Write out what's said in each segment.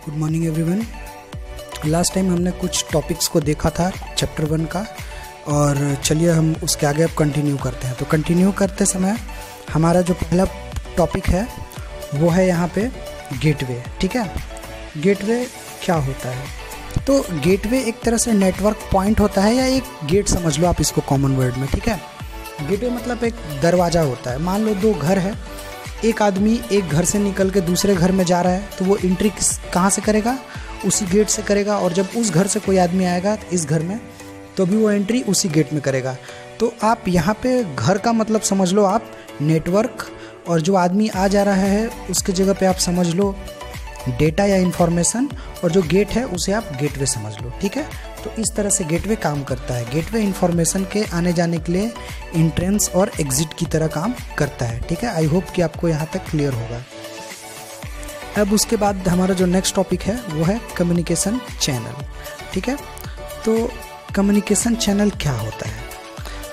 Good morning everyone. Last time हमने कुछ topics को देखा था चैप्टर 1 का, और चलिए हम उसके आगे अब कंटिन्यू करते हैं। तो कंटिन्यू करते समय हमारा जो पहला टॉपिक है वो है यहाँ पे गेटवे। ठीक है, गेटवे क्या होता है? तो गेटवे एक तरह से नेटवर्क पॉइंट होता है, या एक गेट समझ लो आप इसको कॉमन वर्ड में। ठीक है, गेटवे मतलब एक दरवाज़ा होता है। मान लो 2 घर है, एक आदमी एक घर से निकल के दूसरे घर में जा रहा है, तो वो एंट्री कहाँ से करेगा? उसी गेट से करेगा। और जब उस घर से कोई आदमी आएगा इस घर में, तो भी वो एंट्री उसी गेट में करेगा। तो आप यहाँ पे घर का मतलब समझ लो आप नेटवर्क, और जो आदमी आ जा रहा है उसके जगह पे आप समझ लो डेटा या इन्फॉर्मेशन, और जो गेट है उसे आप गेटवे समझ लो। ठीक है, तो इस तरह से गेटवे काम करता है। गेटवे इन्फॉर्मेशन के आने जाने के लिए एंट्रेंस और एग्जिट की तरह काम करता है। ठीक है, आई होप कि आपको यहाँ तक क्लियर होगा। अब उसके बाद हमारा जो नेक्स्ट टॉपिक है वो है कम्युनिकेशन चैनल। ठीक है, तो कम्युनिकेशन चैनल क्या होता है?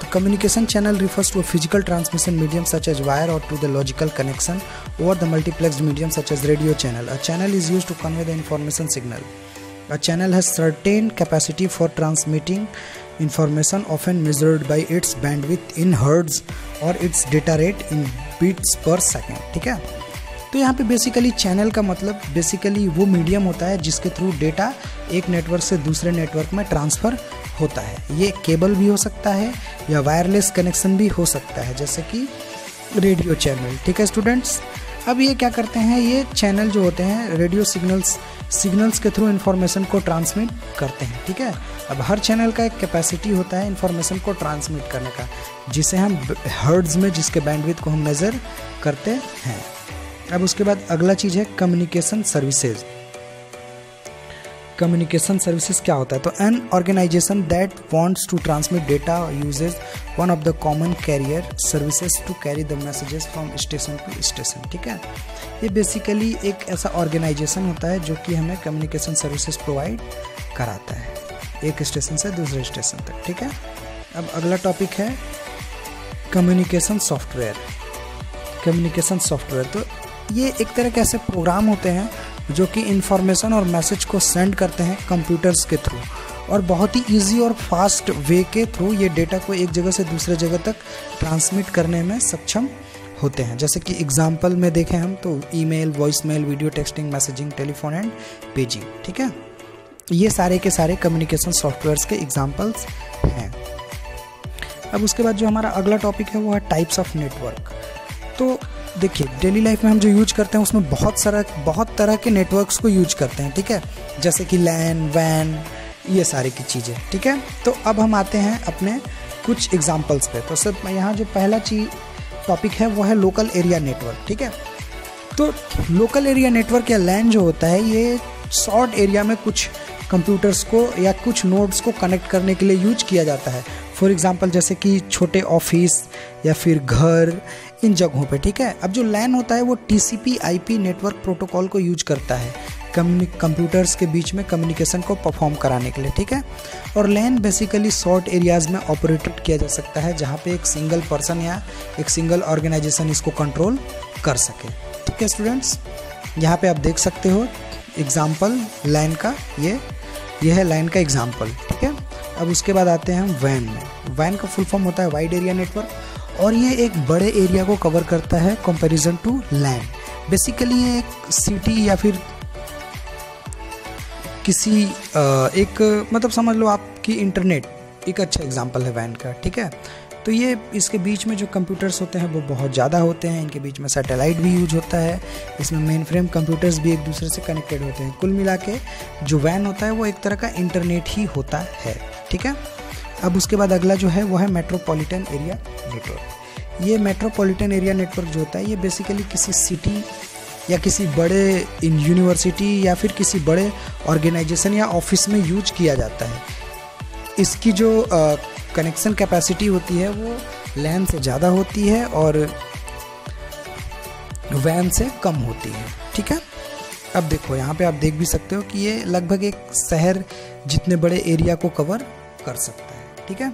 तो communication channel refers to a physical transmission medium such as wire or to the logical connection over the multiplexed medium such as radio channel. A channel is used to convey the information signal. A channel has certain capacity for transmitting information, often measured by its bandwidth in hertz or its data rate in bits per second. ठीक है, तो यहाँ पे basically channel का मतलब basically वो medium होता है जिसके थ्रू डेटा एक नेटवर्क से दूसरे नेटवर्क में ट्रांसफ़र होता है। ये केबल भी हो सकता है या वायरलेस कनेक्शन भी हो सकता है, जैसे कि रेडियो चैनल। ठीक है स्टूडेंट्स, अब ये क्या करते हैं, ये चैनल जो होते हैं रेडियो सिग्नल्स के थ्रू इन्फॉर्मेशन को ट्रांसमिट करते हैं। ठीक है, अब हर चैनल का एक कैपेसिटी होता है इन्फॉर्मेशन को ट्रांसमिट करने का, जिसे हम हर्ट्ज में जिसके बैंडविड्थ को हम मेज़र करते हैं। अब उसके बाद अगला चीज़ है कम्युनिकेशन सर्विसेज। कम्युनिकेशन सर्विसेज क्या होता है? तो an organisation that wants to transmit data uses one of the common carrier services to carry the messages from station to station. ठीक है, ये बेसिकली एक ऐसा ऑर्गेनाइजेशन होता है जो कि हमें कम्युनिकेशन सर्विसेज प्रोवाइड कराता है एक स्टेशन से दूसरे स्टेशन तक। ठीक है, अब अगला टॉपिक है कम्युनिकेशन सॉफ्टवेयर। कम्युनिकेशन सॉफ्टवेयर, तो ये एक तरह के ऐसे प्रोग्राम होते हैं जो कि इंफॉर्मेशन और मैसेज को सेंड करते हैं कंप्यूटर्स के थ्रू, और बहुत ही इजी और फास्ट वे के थ्रू ये डेटा को एक जगह से दूसरे जगह तक ट्रांसमिट करने में सक्षम होते हैं। जैसे कि एग्जांपल में देखें हम तो email, voicemail, video texting, messaging, telephone and paging. ठीक है, ये सारे के सारे कम्युनिकेशन सॉफ्टवेयर्स के एग्जाम्पल्स हैं। अब उसके बाद जो हमारा अगला टॉपिक है वो है टाइप्स ऑफ नेटवर्क। तो देखिए डेली लाइफ में हम जो यूज करते हैं उसमें बहुत तरह के नेटवर्क्स को यूज करते हैं। ठीक है, जैसे कि लैन, वैन, ये सारी की चीज़ें। ठीक है, तो अब हम आते हैं अपने कुछ एग्जांपल्स पे। तो सब यहाँ जो पहला टॉपिक है वो है लोकल एरिया नेटवर्क। ठीक है, तो लोकल एरिया नेटवर्क या लैन जो होता है ये शॉर्ट एरिया में कुछ कंप्यूटर्स को या कुछ नोड्स को कनेक्ट करने के लिए यूज किया जाता है। फॉर एग्जांपल जैसे कि छोटे ऑफिस या फिर घर, इन जगहों पे। ठीक है, अब जो लैन होता है वो TCP/IP नेटवर्क प्रोटोकॉल को यूज करता है कंप्यूटर्स के बीच में कम्युनिकेशन को परफॉर्म कराने के लिए। ठीक है, और लैन बेसिकली शॉर्ट एरियाज में ऑपरेटेड किया जा सकता है जहाँ पे एक सिंगल पर्सन या एक सिंगल ऑर्गेनाइजेशन इसको कंट्रोल कर सके। ठीक है स्टूडेंट्स, यहाँ पे आप देख सकते हो एग्जाम्पल लैन का, ये है लैन का एग्जाम्पल। ठीक है, अब उसके बाद आते हैं हम वैन में। वैन का फुल फॉर्म होता है वाइड एरिया नेटवर्क, और ये एक बड़े एरिया को कवर करता है कंपैरिजन टू लैन। बेसिकली ये एक सिटी या फिर किसी एक मतलब समझ लो आपकी इंटरनेट एक अच्छा एग्जांपल है वैन का। ठीक है, तो ये इसके बीच में जो कंप्यूटर्स होते हैं वो बहुत ज़्यादा होते हैं, इनके बीच में सैटेलाइट भी यूज होता है, इसमें मेन फ्रेम कंप्यूटर्स भी एक दूसरे से कनेक्टेड होते हैं। कुल मिला के जो वैन होता है वो एक तरह का इंटरनेट ही होता है। ठीक है, अब उसके बाद अगला जो है वो है मेट्रोपॉलिटन एरिया नेटवर्क। ये मेट्रोपॉलिटन एरिया नेटवर्क जो होता है ये बेसिकली किसी सिटी या किसी बड़े यूनिवर्सिटी या फिर किसी बड़े ऑर्गेनाइजेशन या ऑफिस में यूज किया जाता है। इसकी जो कनेक्शन कैपेसिटी होती है वो लैन से ज़्यादा होती है और वैन से कम होती है। ठीक है, अब देखो यहाँ पे आप देख भी सकते हो कि ये लगभग एक शहर जितने बड़े एरिया को कवर कर सकता है। ठीक है,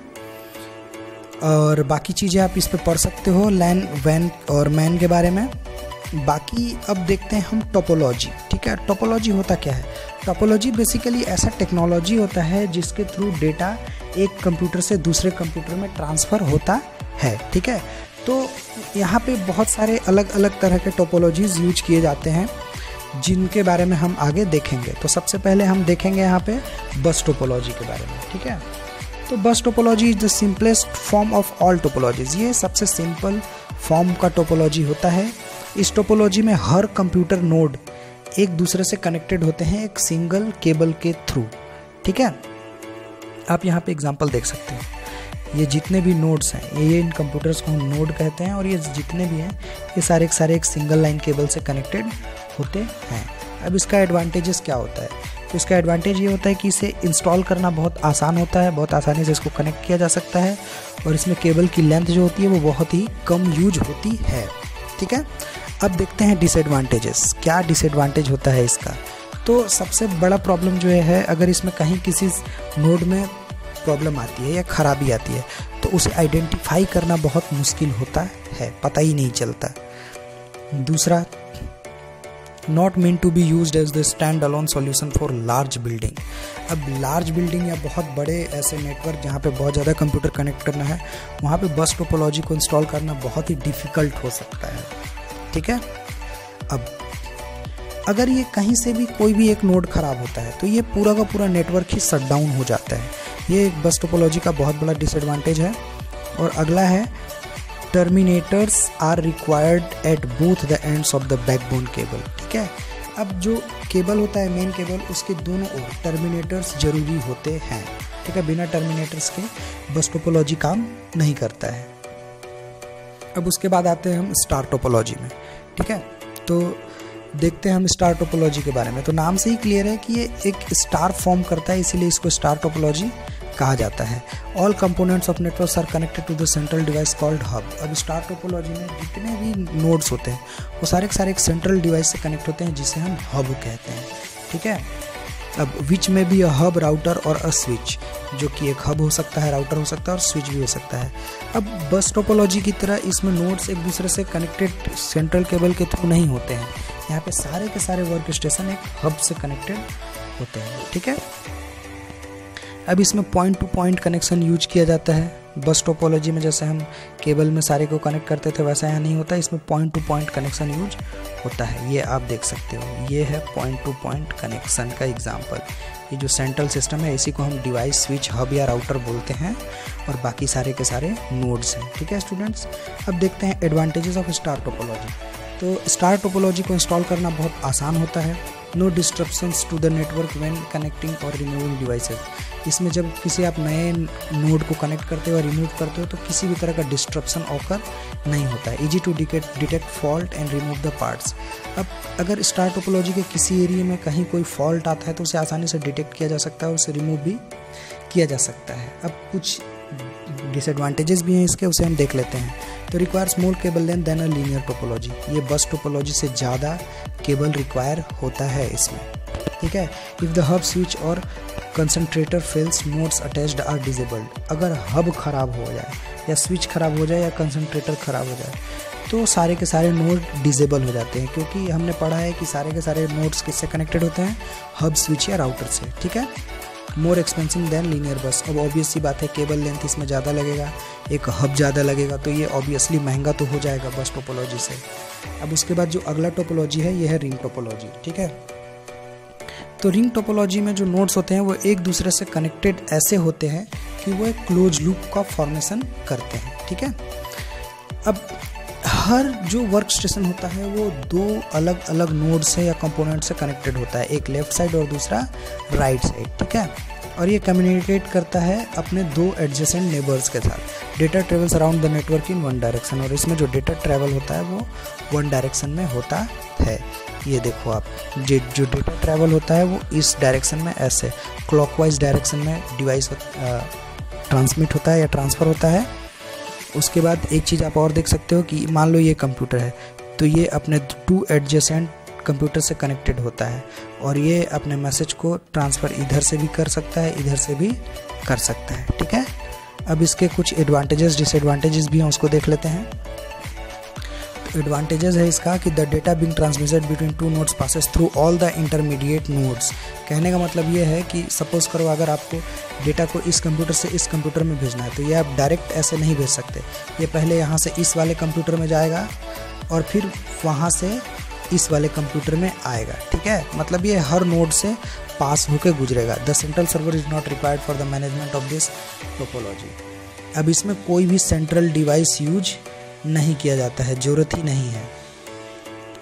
और बाकी चीज़ें आप इस पे पढ़ सकते हो लैन, वैन और मैन के बारे में। बाकी अब देखते हैं हम टोपोलॉजी। ठीक है, टोपोलॉजी होता क्या है? टोपोलॉजी बेसिकली ऐसा टेक्नोलॉजी होता है जिसके थ्रू डेटा एक कंप्यूटर से दूसरे कंप्यूटर में ट्रांसफ़र होता है। ठीक है, तो यहाँ पे बहुत सारे अलग अलग तरह के टोपोलॉजीज़ यूज किए जाते हैं जिनके बारे में हम आगे देखेंगे। तो सबसे पहले हम देखेंगे यहाँ पे बस टोपोलॉजी के बारे में। ठीक है, तो बस topology is the simplest form of all topologies. ये सबसे सिंपल फॉर्म का टोपोलॉजी होता है। इस टोपोलॉजी में हर कंप्यूटर नोड एक दूसरे से कनेक्टेड होते हैं एक सिंगल केबल के थ्रू। ठीक है, आप यहाँ पे एग्जांपल देख सकते हैं। ये जितने भी नोड्स हैं, ये इन कंप्यूटर्स को हम नोड कहते हैं, और ये जितने भी हैं ये सारे के सारे एक सिंगल लाइन केबल से कनेक्टेड होते हैं। अब इसका एडवांटेजेस क्या होता है? तो इसका एडवांटेज ये होता है कि इसे इंस्टॉल करना बहुत आसान होता है, बहुत आसानी से इसको कनेक्ट किया जा सकता है, और इसमें केबल की लेंथ जो होती है वो बहुत ही कम यूज होती है। ठीक है, अब देखते हैं डिसएडवांटेजेस। क्या डिसएडवांटेज होता है इसका? तो सबसे बड़ा प्रॉब्लम जो है, अगर इसमें कहीं किसी नोड में प्रॉब्लम आती है या ख़राबी आती है तो उसे आइडेंटिफाई करना बहुत मुश्किल होता है, पता ही नहीं चलता। दूसरा, not meant to be used as the standalone solution for large building. अब लार्ज बिल्डिंग या बहुत बड़े ऐसे नेटवर्क जहाँ पे बहुत ज़्यादा कंप्यूटर कनेक्ट करना है, वहाँ पे बस टोपोलॉजी को इंस्टॉल करना बहुत ही डिफ़िकल्ट हो सकता है। ठीक है, अब अगर ये कहीं से भी कोई भी एक नोड ख़राब होता है तो ये पूरा का पूरा नेटवर्क ही शट डाउन हो जाता है। ये एक बस टोपोलॉजी का बहुत बड़ा डिसएडवांटेज है। और अगला है, terminators are required at both the ends of the backbone cable. ठीक है, अब जो केबल होता है मेन केबल, उसके दोनों ओर टर्मिनेटर्स जरूरी होते हैं। ठीक है, बिना टर्मिनेटर्स के बस टोपोलॉजी काम नहीं करता है। अब उसके बाद आते हैं हम स्टार टोपोलॉजी में। ठीक है, तो देखते हैं हम स्टार टोपोलॉजी के बारे में। तो नाम से ही क्लियर है कि ये एक स्टार फॉर्म करता है, इसीलिए इसको स्टार टोपोलॉजी कहा जाता है। All components of networks are connected to the central device called hub. अब स्टार टोपोलॉजी में जितने भी नोड्स होते हैं वो सारे के सारे एक सेंट्रल डिवाइस से कनेक्ट होते हैं जिसे हम हब कहते हैं। ठीक है, अब विच में भी अ हब, राउटर और अ स्विच, जो कि एक हब हो सकता है, राउटर हो सकता है और स्विच भी हो सकता है। अब बस टोपोलॉजी की तरह इसमें नोड्स एक दूसरे से कनेक्टेड सेंट्रल केबल के थ्रू नहीं होते हैं। यहाँ पे सारे के सारे वर्क स्टेशन एक हब से कनेक्टेड होते हैं। ठीक है, अब इसमें point two point connection use किया जाता है। बस टोपोलॉजी में जैसे हम केबल में सारे को कनेक्ट करते थे वैसा यहाँ नहीं होता, इसमें point two point connection use होता है। ये आप देख सकते हो, ये है पॉइंट टू पॉइंट कनेक्शन का एग्जांपल। ये जो सेंट्रल सिस्टम है इसी को हम डिवाइस, स्विच, हब या राउटर बोलते हैं, और बाकी सारे के सारे नोड्स हैं। ठीक है स्टूडेंट्स, अब देखते हैं एडवांटेजेस ऑफ स्टार टोपोलॉजी। तो स्टार टोपोलॉजी को इंस्टॉल करना बहुत आसान होता है। No disruptions to the network when connecting और रिमूविंग डिवाइसेस। इसमें जब किसी आप नए नोड को कनेक्ट करते हो और रिमूव करते हो तो किसी भी तरह का डिस्ट्रप्शन ऑकर नहीं होता है। Easy to detect fault and remove the parts. अब अगर स्टार टोपोलॉजी के किसी एरिया में कहीं कोई फॉल्ट आता है तो उसे आसानी से डिटेक्ट किया जा सकता है और उसे रिमूव भी किया जा सकता है। अब कुछ डिसएडवांटेजेस भी हैं इसके, उसे हम देख लेते हैं। तो require small cable length than a linear topology. ये बस टोपोलॉजी से ज़्यादा केबल रिक्वायर होता है इसमें। ठीक है, इफ़ द हब, स्विच और concentrator fails, nodes attached are disabled. अगर हब खराब हो जाए या स्विच खराब हो जाए या कंसंट्रेटर खराब हो जाए तो सारे के सारे नोड डिसेबल हो जाते हैं, क्योंकि हमने पढ़ा है कि सारे के सारे नोड्स किससे कनेक्टेड होते हैं, हब, स्विच या राउटर से। ठीक है, मोर एक्सपेंसिव देन लीनियर बस। अब ऑब्वियस सी बात है, केबल लेंथ इसमें ज़्यादा लगेगा, एक हब ज़्यादा लगेगा, तो ये ऑब्वियसली महंगा तो हो जाएगा बस टोपोलॉजी से। अब उसके बाद जो अगला टोपोलॉजी है ये है रिंग टोपोलॉजी। ठीक है, तो रिंग टोपोलॉजी में जो नोड्स होते हैं वो एक दूसरे से कनेक्टेड ऐसे होते हैं कि वो एक क्लोज लूप का फॉर्मेशन करते हैं। ठीक है, अब हर जो वर्क स्टेशन होता है वो दो अलग अलग नोड से या कंपोनेंट से कनेक्टेड होता है, एक लेफ्ट साइड और दूसरा राइट साइड। ठीक है, और ये कम्युनिकेट करता है अपने दो एडजेसेंट नेबर्स के साथ। Data travels around the network in one direction, और इसमें जो डेटा ट्रैवल होता है वो वन डायरेक्शन में होता है। ये देखो आप, जो डेटा ट्रैवल होता है वो इस डायरेक्शन में ऐसे क्लॉकवाइज डायरेक्शन में डिवाइस ट्रांसमिट होता है या ट्रांसफ़र होता है। उसके बाद एक चीज़ आप और देख सकते हो कि मान लो ये कंप्यूटर है तो ये अपने टू एडजेसेंट कंप्यूटर से कनेक्टेड होता है और ये अपने मैसेज को ट्रांसफ़र इधर से भी कर सकता है, इधर से भी कर सकता है। ठीक है, अब इसके कुछ एडवांटेजेस डिसएडवांटेजेस भी हैं, उसको देख लेते हैं। एडवांटेजेस है इसका कि the data being transmitted between two nodes passes through all the intermediate nodes. कहने का मतलब ये है कि सपोज करो अगर आपको डेटा को इस कंप्यूटर से इस कंप्यूटर में भेजना है तो ये आप डायरेक्ट ऐसे नहीं भेज सकते, ये पहले यहाँ से इस वाले कंप्यूटर में जाएगा और फिर वहाँ से इस वाले कंप्यूटर में आएगा, ठीक है। मतलब ये हर नोड से पास होकर गुजरेगा। The central server is not required for the management of this topology. अब इसमें कोई भी सेंट्रल डिवाइस यूज नहीं किया जाता है, ज़रूरत ही नहीं है।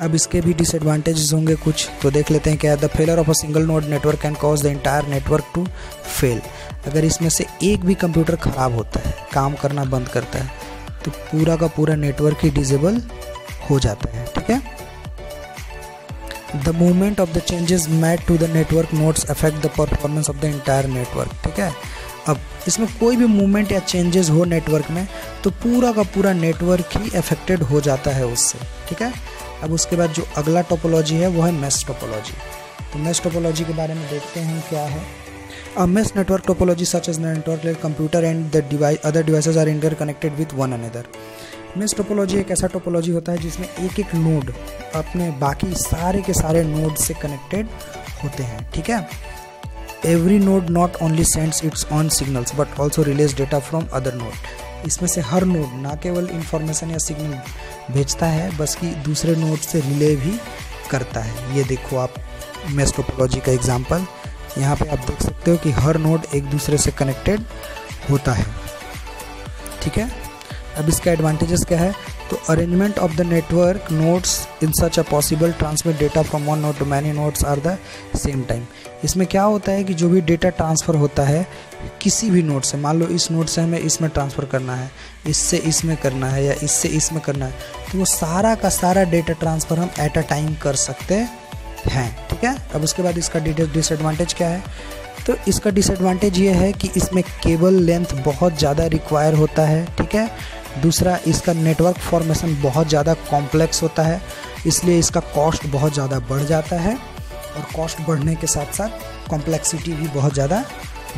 अब इसके भी डिसएडवांटेजेस होंगे कुछ, तो देख लेते हैं क्या है। The failure of a single node network can cause the entire network to fail. अगर इसमें से एक भी कंप्यूटर ख़राब होता है, काम करना बंद करता है, तो पूरा का पूरा नेटवर्क ही डिसेबल हो जाता है, ठीक है। The movement of the changes made to the network nodes affect the performance of the entire network, ठीक है। अब इसमें कोई भी मूवमेंट या चेंजेस हो नेटवर्क में तो पूरा का पूरा नेटवर्क ही अफेक्टेड हो जाता है उससे, ठीक है। अब उसके बाद जो अगला टोपोलॉजी है वो है मेश टोपोलॉजी। तो मेश टोपोलॉजी के बारे में देखते हैं क्या है। A mesh network topology such as network where computer and the other devices are interconnected with one another. Mesh topology एक ऐसा टोपोलॉजी होता है जिसमें एक एक नोड अपने बाकी सारे के सारे नोड से कनेक्टेड होते हैं, ठीक है। Every node not only sends it's on signals but also release data from other node. इसमें से हर नोड ना केवल इंफॉर्मेशन या सिग्नल भेजता है बल्कि दूसरे नोड से रिले भी करता है। ये देखो आप मेश टोपोलॉजी का एग्जांपल, यहाँ पे आप देख सकते हो कि हर नोड एक दूसरे से कनेक्टेड होता है, ठीक है। अब इसका एडवांटेजेस क्या है, तो arrangement of the network nodes in such a possible transmit data from one node to many nodes are the same time. इसमें क्या होता है कि जो भी डेटा ट्रांसफ़र होता है किसी भी नोड से, मान लो इस नोड से हमें इसमें ट्रांसफ़र करना है, इससे इसमें करना है या इससे इसमें करना है, तो वो सारा का सारा डेटा ट्रांसफ़र हम एट अ टाइम कर सकते हैं, ठीक है। अब उसके बाद इसका डिसएडवांटेज क्या है, तो इसका डिसएडवांटेज ये है कि इसमें केबल लेंथ बहुत ज़्यादा रिक्वायर होता है, ठीक है। दूसरा, इसका नेटवर्क फॉर्मेशन बहुत ज़्यादा कॉम्प्लेक्स होता है, इसलिए इसका कॉस्ट बहुत ज़्यादा बढ़ जाता है और कॉस्ट बढ़ने के साथ साथ कॉम्प्लेक्सिटी भी बहुत ज़्यादा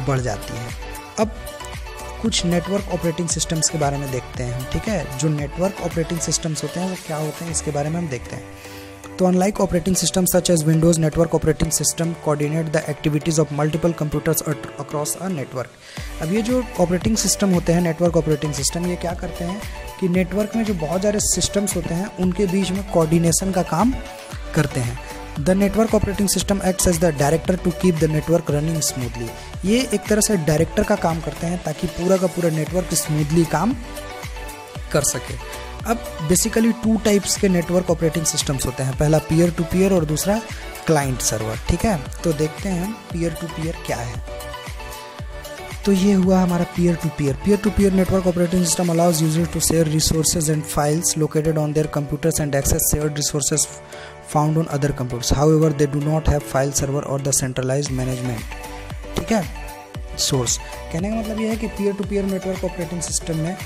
बढ़ जाती है। अब कुछ नेटवर्क ऑपरेटिंग सिस्टम्स के बारे में देखते हैं, ठीक है। जो नेटवर्क ऑपरेटिंग सिस्टम्स होते हैं वो क्या होते हैं इसके बारे में हम देखते हैं। तो unlike operating system such as Windows, network operating system coordinate the activities of multiple computers across a network. अब ये जो ऑपरेटिंग सिस्टम होते हैं, नेटवर्क ऑपरेटिंग सिस्टम, ये क्या करते हैं कि नेटवर्क में जो बहुत सारे सिस्टम्स होते हैं उनके बीच में कोऑर्डिनेशन का काम करते हैं। The network operating system acts as the director to keep the network running smoothly. ये एक तरह से डायरेक्टर का काम करते हैं ताकि पूरा का पूरा नेटवर्क स्मूथली काम कर सके। अब बेसिकली टू टाइप्स के नेटवर्क ऑपरेटिंग सिस्टम्स होते हैं, पहला पीयर टू पीयर और दूसरा क्लाइंट सर्वर, ठीक है। तो देखते हैं हम पीयर टू पीयर क्या है। तो ये हुआ हमारा peer to peer. Peer to peer network operating system allows users to share resources and files located on their computers and access shared resources found on other computers, however they do not have file server और the centralized management, ठीक है, source. कहने का मतलब ये है कि peer to peer network operating system में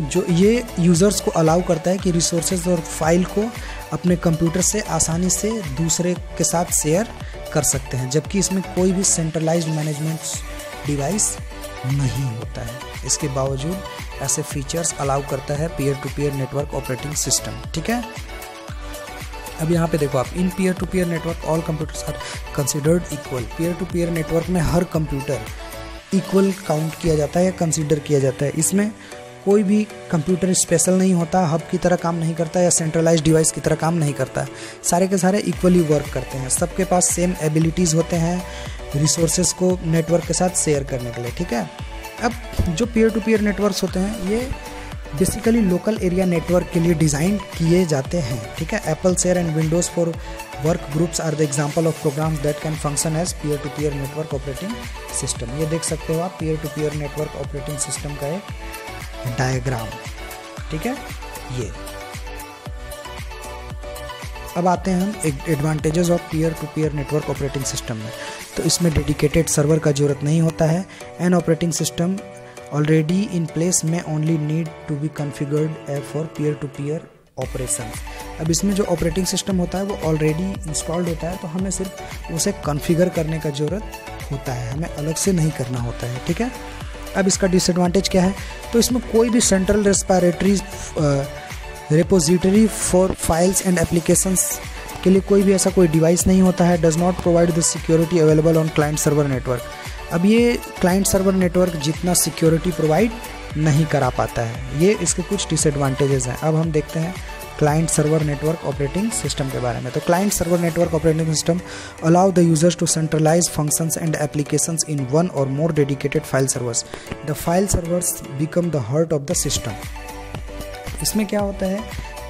जो ये यूज़र्स को अलाउ करता है कि रिसोर्सेज और फाइल को अपने कंप्यूटर से आसानी से दूसरे के साथ शेयर कर सकते हैं, जबकि इसमें कोई भी सेंट्रलाइज्ड मैनेजमेंट डिवाइस नहीं होता है। इसके बावजूद ऐसे फीचर्स अलाउ करता है peer to peer network operating system, ठीक है। अब यहाँ पे देखो आप, in peer to peer network all computers are considered equal. Peer to peer network में हर कंप्यूटर इक्वल काउंट किया जाता है या कंसिडर किया जाता है। इसमें कोई भी कंप्यूटर स्पेशल नहीं होता, हब की तरह काम नहीं करता या सेंट्रलाइज्ड डिवाइस की तरह काम नहीं करता। सारे के सारे इक्वली वर्क करते हैं, सबके पास सेम एबिलिटीज़ होते हैं रिसोर्सेज को नेटवर्क के साथ शेयर करने के लिए, ठीक है। अब जो पीयर टू पीयर नेटवर्क्स होते हैं ये बेसिकली लोकल एरिया नेटवर्क के लिए डिज़ाइन किए जाते हैं, ठीक है। Apple share and Windows for workgroups are the example of programs that can function as peer to peer network operating system. ये देख सकते हो आप peer to peer network operating system का एक डायग्राम, ठीक है। ये अब आते हैं हम advantages of peer to peer network operating system में। तो इसमें डेडिकेटेड सर्वर का जरूरत नहीं होता है। An operating system already in place में only need to be configured for peer to peer operation. अब इसमें जो ऑपरेटिंग सिस्टम होता है वो ऑलरेडी इंस्टॉल्ड होता है, तो हमें सिर्फ उसे कॉन्फ़िगर करने का ज़रूरत होता है, हमें अलग से नहीं करना होता है, ठीक है। अब इसका डिसएडवांटेज क्या है, तो इसमें कोई भी central respiratory repository for files and applications के लिए कोई भी ऐसा कोई डिवाइस नहीं होता है। Does not provide the security available on client server network. अब ये क्लाइंट सर्वर नेटवर्क जितना सिक्योरिटी प्रोवाइड नहीं करा पाता है, ये इसके कुछ डिसएडवांटेजेस हैं। अब हम देखते हैं client server network operating system के बारे में। तो client server network operating system allow the users to centralise functions and applications in one or more dedicated file servers. The file servers become the heart of the system. इसमें क्या होता है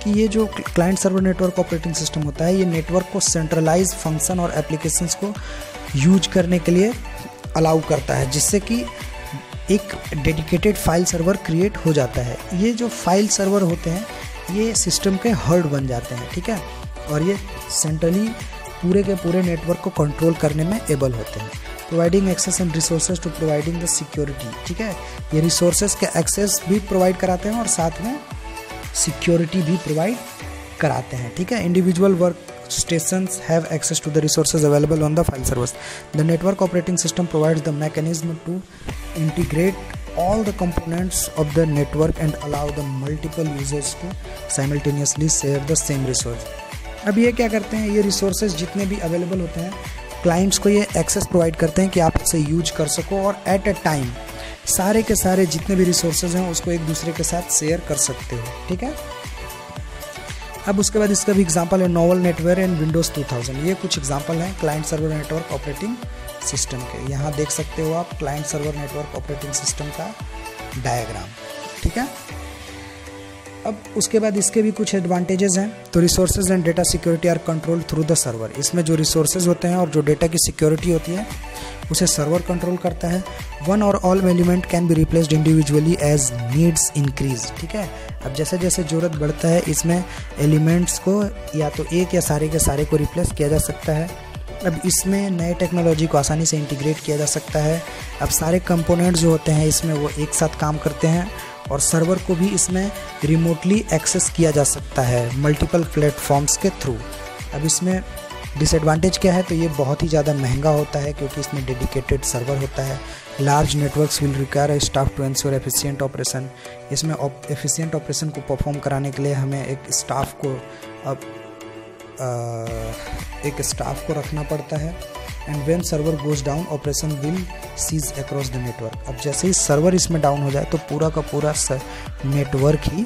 कि ये जो client server network operating system होता है, ये नेटवर्क को सेंट्रलाइज फंक्शन और एप्लीकेशंस को यूज करने के लिए अलाउ करता है, जिससे कि एक डेडिकेटेड फाइल सर्वर क्रिएट हो जाता है। ये जो फाइल सर्वर होते हैं ये सिस्टम के हर्ड बन जाते हैं, ठीक है, और ये सेंट्रली पूरे के पूरे नेटवर्क को कंट्रोल करने में एबल होते हैं। Providing access and resources to providing the security, ठीक है, ये रिसोर्सेज के एक्सेस भी प्रोवाइड कराते हैं और साथ में सिक्योरिटी भी प्रोवाइड कराते हैं, ठीक है। Individual work stations have access to the resources available on the file servers. The network operating system provides the mechanism to integrate all the components of the network and allow the multiple users to simultaneously share the same resource. अब ये क्या करते हैं, ये resources जितने भी available होते हैं क्लाइंट्स को ये access provide करते हैं कि आप इसे यूज कर सको और at a time सारे के सारे जितने भी resources हैं उसको एक दूसरे के साथ शेयर कर सकते हो, ठीक है। अब उसके बाद इसका भी एग्जांपल है नोवल नेटवेयर एंड विंडोज़ 2000। ये कुछ एग्जांपल हैं client server network operating system के। यहाँ देख सकते हो आप client server network operating system का डायग्राम, ठीक है। अब उसके बाद इसके भी कुछ एडवांटेजेस हैं। तो resources and data security are control through the server. इसमें जो रिसोर्सेज होते हैं और जो डेटा की सिक्योरिटी होती है उसे सर्वर कंट्रोल करता है। One or all element can be replaced individually as needs increase, ठीक है। अब जैसे जैसे ज़रूरत बढ़ता है इसमें एलिमेंट्स को या तो एक या सारे के सारे को रिप्लेस किया जा सकता है। अब इसमें नए टेक्नोलॉजी को आसानी से इंटीग्रेट किया जा सकता है। अब सारे कंपोनेंट्स जो होते हैं इसमें वो एक साथ काम करते हैं और सर्वर को भी इसमें रिमोटली एक्सेस किया जा सकता है मल्टीपल प्लेटफॉर्म्स के थ्रू। अब इसमें डिसएडवांटेज क्या है, तो ये बहुत ही ज़्यादा महंगा होता है क्योंकि इसमें डेडिकेटेड सर्वर होता है। Large networks will require a staff to ensure efficient operation. इसमें एफिशिएंट ऑपरेशन को परफॉर्म कराने के लिए हमें एक स्टाफ को रखना पड़ता है। And when server goes down operation will cease across the network. अब जैसे ही सर्वर इसमें डाउन हो जाए तो पूरा का पूरा नेटवर्क ही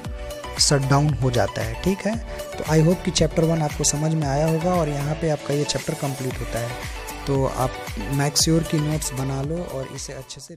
शट डाउन हो जाता है, ठीक है। तो आई होप कि चैप्टर 1 आपको समझ में आया होगा और यहाँ पे आपका ये चैप्टर कंप्लीट होता है। तो आप मेक श्योर की नोट्स बना लो और इसे अच्छे से